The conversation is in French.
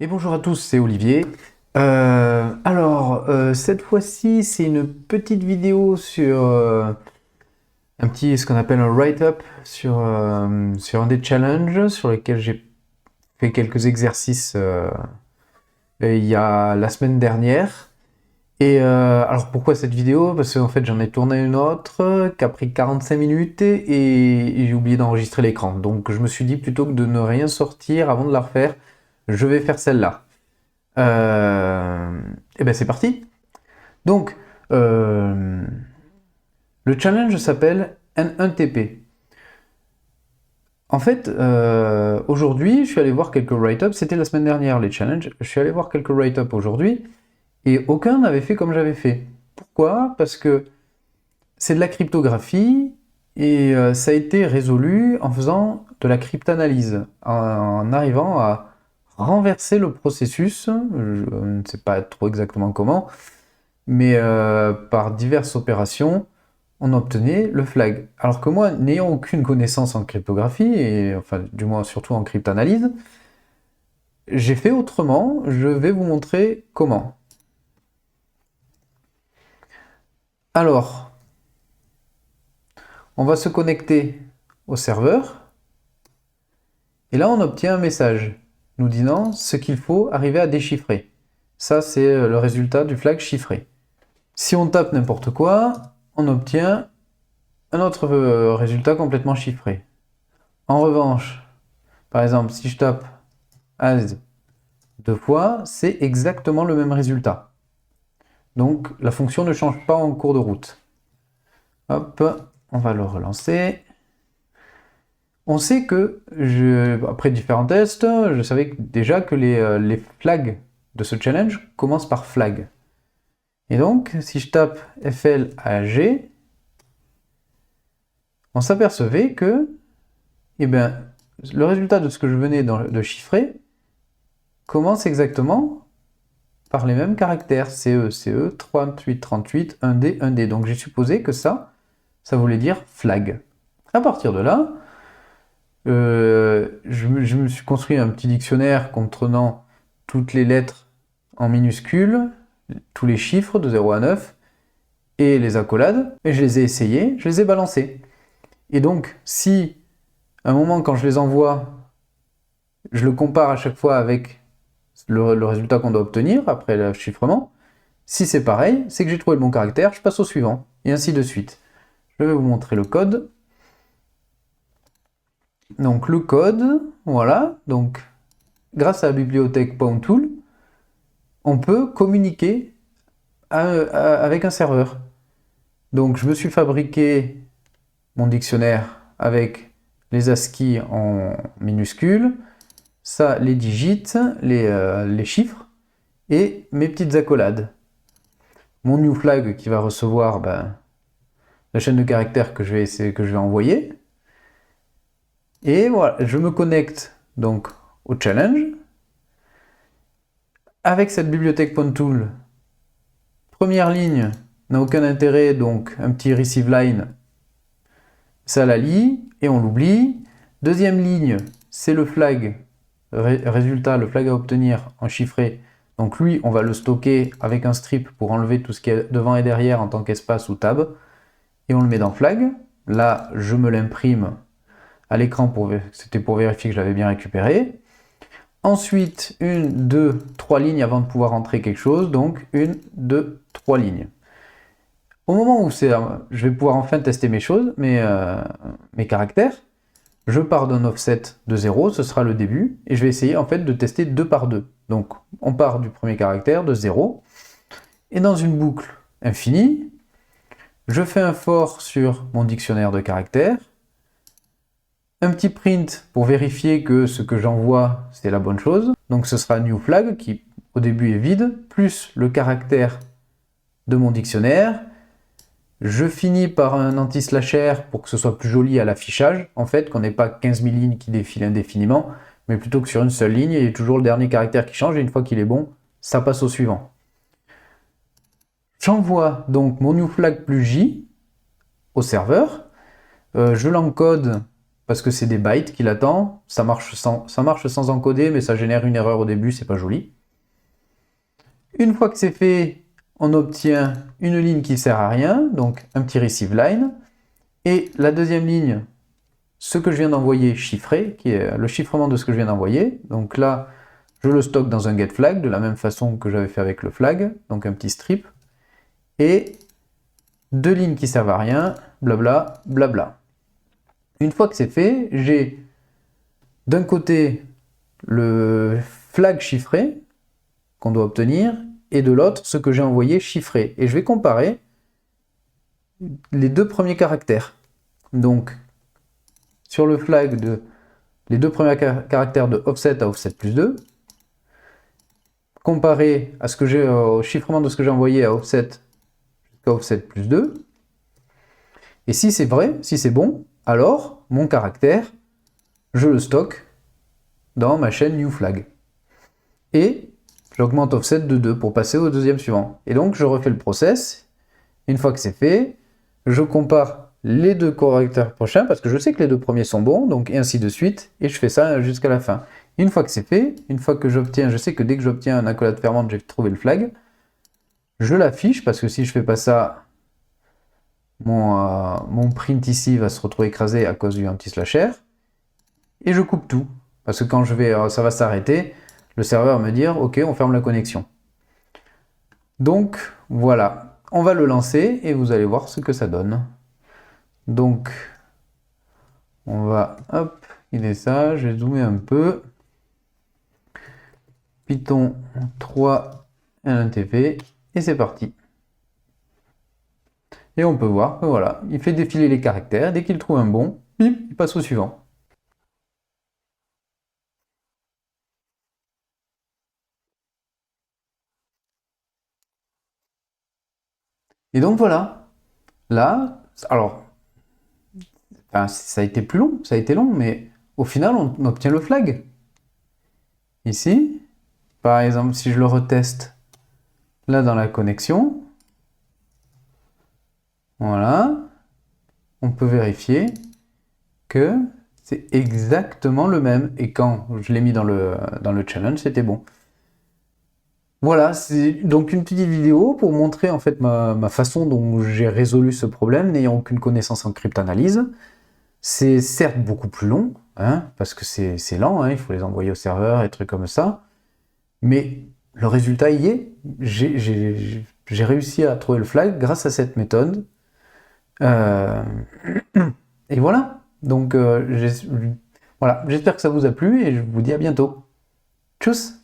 Et bonjour à tous, c'est Olivier. Cette fois-ci, c'est une petite vidéo sur ce qu'on appelle un write-up sur un des challenges sur lesquels j'ai fait quelques exercices il y a la semaine dernière. Alors pourquoi cette vidéo? Parce qu'en fait j'en ai tourné une autre qui a pris 45 minutes et j'ai oublié d'enregistrer l'écran. Donc je me suis dit plutôt que de ne rien sortir avant de la refaire, je vais faire celle-là. Et ben c'est parti. Donc, le challenge s'appelle N1TP. En fait, aujourd'hui, je suis allé voir quelques write-ups. C'était la semaine dernière, les challenges. Je suis allé voir quelques write-ups aujourd'hui et aucun n'avait fait comme j'avais fait. Pourquoi? Parce que c'est de la cryptographie et ça a été résolu en faisant de la cryptanalyse, en arrivant à renverser le processus, je ne sais pas trop exactement comment, mais par diverses opérations, on obtenait le flag. Alors que moi, n'ayant aucune connaissance en cryptographie, et enfin du moins surtout en cryptanalyse, j'ai fait autrement, je vais vous montrer comment. Alors, on va se connecter au serveur, et là on obtient un message nous disant ce qu'il faut arriver à déchiffrer. Ça, c'est le résultat du flag chiffré. Si on tape n'importe quoi, on obtient un autre résultat complètement chiffré. En revanche, par exemple, si je tape as deux fois, c'est exactement le même résultat. Donc la fonction ne change pas en cours de route. Hop, on va le relancer. On sait que, après différents tests, je savais déjà que les flags de ce challenge commencent par flag. Et donc, si je tape FLAG, on s'apercevait que le résultat de ce que je venais de chiffrer commence exactement par les mêmes caractères. CE, CE, 38, 38, 1D, 1D. Donc j'ai supposé que ça voulait dire flag. À partir de là, je me suis construit un petit dictionnaire contenant toutes les lettres en minuscules, tous les chiffres de 0 à 9, et les accolades, et je les ai essayés, je les ai balancés. Et donc, si, à un moment, quand je les envoie, je le compare à chaque fois avec le résultat qu'on doit obtenir après le chiffrement, si c'est pareil, c'est que j'ai trouvé le bon caractère, je passe au suivant, et ainsi de suite. Je vais vous montrer le code. Donc le code, voilà, donc grâce à la bibliothèque PoundTool, on peut communiquer avec un serveur. Donc je me suis fabriqué mon dictionnaire avec les ASCII en minuscules, ça, les digits, les chiffres, et mes petites accolades. Mon new flag qui va recevoir la chaîne de caractères que je vais envoyer. Et voilà, je me connecte donc au challenge. Avec cette bibliothèque PoundTool, première ligne n'a aucun intérêt, donc un petit receive line, ça la lit et on l'oublie. Deuxième ligne, c'est le flag, résultat, le flag à obtenir en chiffré. Donc lui, on va le stocker avec un strip pour enlever tout ce qui est devant et derrière en tant qu'espace ou tab. Et on le met dans flag. Là, je me l'imprime à l'écran, c'était pour vérifier que je l'avais bien récupéré. Ensuite, 1, 2, 3 lignes avant de pouvoir entrer quelque chose. Donc 1, 2, 3 lignes. Au moment où je vais pouvoir enfin tester mes choses, mes caractères, je pars d'un offset de 0, ce sera le début, et je vais essayer en fait de tester 2 par 2. Donc on part du premier caractère de 0, et dans une boucle infinie, je fais un for sur mon dictionnaire de caractères, un petit print pour vérifier que ce que j'envoie c'est la bonne chose, donc ce sera new flag qui au début est vide, plus le caractère de mon dictionnaire. Je finis par un anti-slasher pour que ce soit plus joli à l'affichage, en fait, qu'on n'ait pas 15 000 lignes qui défilent indéfiniment, mais plutôt que sur une seule ligne, il y a toujours le dernier caractère qui change, et une fois qu'il est bon, ça passe au suivant. J'envoie donc mon new flag plus J au serveur, je l'encode parce que c'est des bytes qu'il attend. Ça marche sans encoder, mais ça génère une erreur au début, c'est pas joli. Une fois que c'est fait, on obtient une ligne qui sert à rien, donc un petit receive line. Et la deuxième ligne, ce que je viens d'envoyer chiffré, qui est le chiffrement de ce que je viens d'envoyer. Donc là, je le stocke dans un getFlag, de la même façon que j'avais fait avec le flag, donc un petit strip. Et deux lignes qui servent à rien, blabla, blabla. Une fois que c'est fait, j'ai d'un côté le flag chiffré qu'on doit obtenir, et de l'autre ce que j'ai envoyé chiffré. Et je vais comparer les deux premiers caractères. Donc, sur le flag les deux premiers caractères de offset à offset plus 2, comparé à ce que j'ai au chiffrement de ce que j'ai envoyé à offset jusqu'à offset plus 2. Et si c'est vrai, si c'est bon, alors mon caractère, je le stocke dans ma chaîne new flag. Et j'augmente offset de 2 pour passer au deuxième suivant. Et donc je refais le process. Une fois que c'est fait, je compare les deux caractères prochains, parce que je sais que les deux premiers sont bons, donc et ainsi de suite, et je fais ça jusqu'à la fin. Une fois que c'est fait, une fois que j'obtiens, je sais que dès que j'obtiens un accolade fermante, j'ai trouvé le flag, je l'affiche, parce que si je fais pas ça, mon print ici va se retrouver écrasé à cause du anti-slasher, et je coupe tout, parce que quand ça va s'arrêter, le serveur va me dire, ok, on ferme la connexion. Donc, voilà, on va le lancer, et vous allez voir ce que ça donne. Donc, on va, hop, il est ça, je vais zoomer un peu. Python 3 LNTP, et c'est parti. Et on peut voir que voilà, il fait défiler les caractères, dès qu'il trouve un bon, bim, il passe au suivant. Et donc voilà, là, alors, enfin, ça a été plus long, ça a été long, mais au final, on obtient le flag. Ici, par exemple, si je le reteste là dans la connexion, voilà, on peut vérifier que c'est exactement le même. Et quand je l'ai mis dans le challenge, c'était bon. Voilà, c'est donc une petite vidéo pour montrer en fait ma façon dont j'ai résolu ce problème, n'ayant aucune connaissance en cryptanalyse. C'est certes beaucoup plus long, hein, parce que c'est lent, hein, il faut les envoyer au serveur et trucs comme ça, mais le résultat y est. J'ai réussi à trouver le flag grâce à cette méthode. Et voilà, donc voilà, j'espère que ça vous a plu et je vous dis à bientôt. Tchuss!